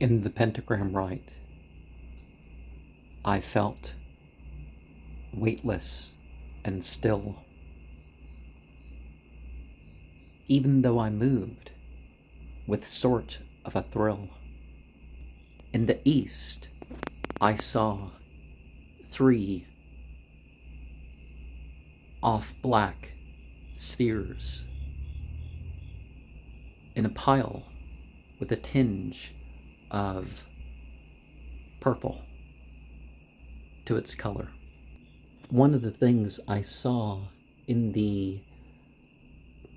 In the pentagram rite, I felt weightless and still, even though I moved with sort of a thrill. In the east, I saw 3 off-black spheres in a pile with a tinge of purple to its color. One of the things I saw in the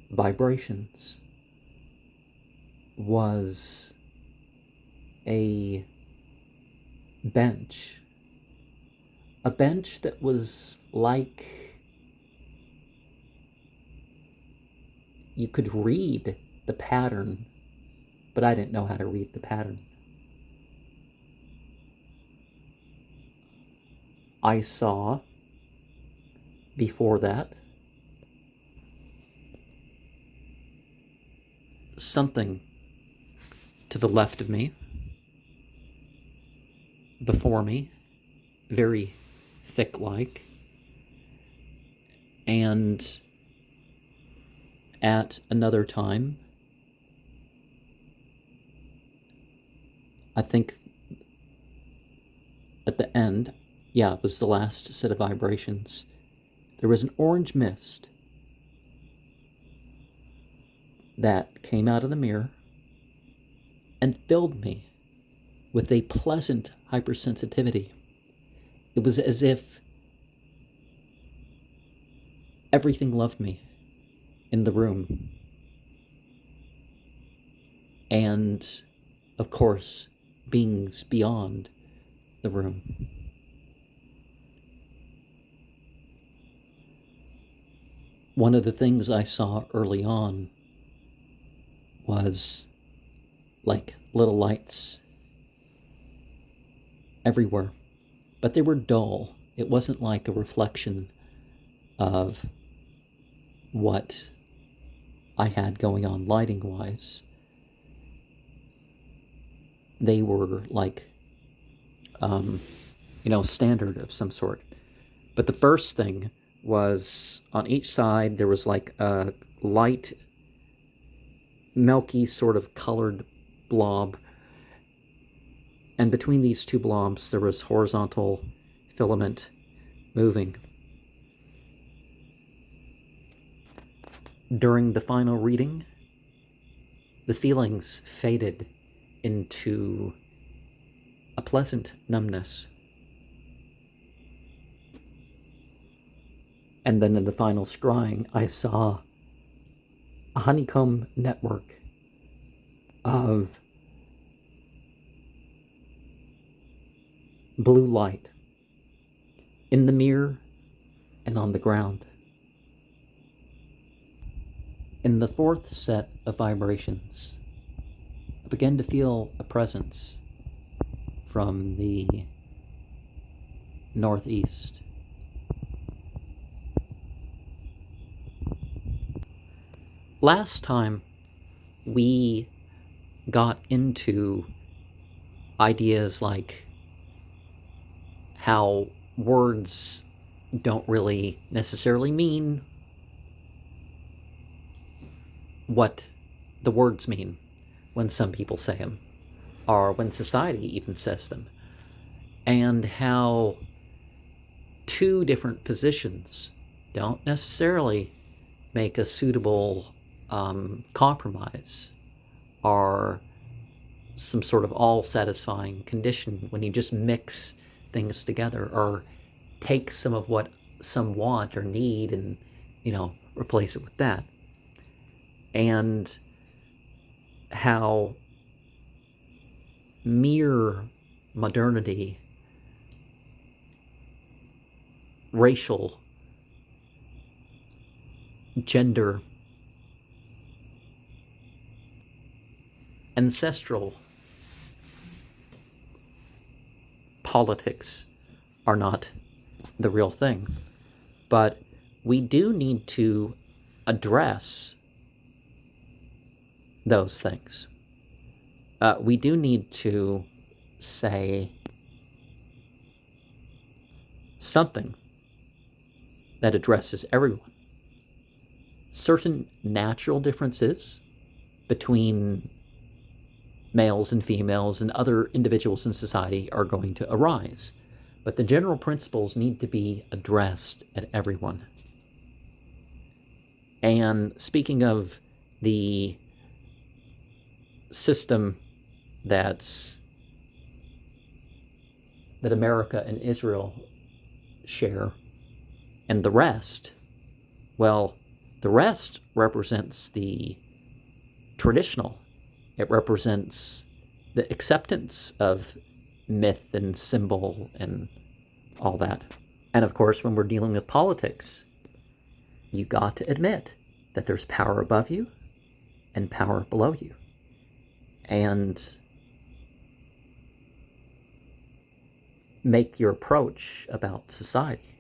vibrations was a bench. A bench that was like you could read the pattern, but I didn't know how to read the pattern. I saw, before that, something to the left of me, before me, very thick-like, and at another time, I think at the end, yeah, it was the last set of vibrations, there was an orange mist that came out of the mirror and filled me with a pleasant hypersensitivity. It was as if everything loved me in the room. And, of course, beings beyond the room. One of the things I saw early on was like little lights everywhere, but they were dull. It wasn't like a reflection of what I had going on lighting-wise. They were like, standard of some sort. But the first thing was on each side there was like a light, milky sort of colored blob. And between these 2 blobs there was horizontal filament moving. During the final reading, the feelings faded into a pleasant numbness. And then in the final scrying, I saw a honeycomb network of blue light in the mirror and on the ground. In the 4th set of vibrations, I began to feel a presence from the northeast. Last time, we got into ideas like how words don't really necessarily mean what the words mean when some people say them, or when society even says them, and how 2 different positions don't necessarily make a suitable compromise or some sort of all-satisfying condition when you just mix things together or take some of what some want or need and, replace it with that. And how mere modernity, racial, gender, ancestral politics are not the real thing. But we do need to address those things. we do need to say something that addresses everyone. Certain natural differences between males and females and other individuals in society are going to arise, but the general principles need to be addressed at everyone. And speaking of the system that America and Israel share, and the rest, well, the rest represents the traditional. It represents the acceptance of myth and symbol and all that. And of course, when we're dealing with politics, you got to admit that there's power above you and power below you. And make your approach about society.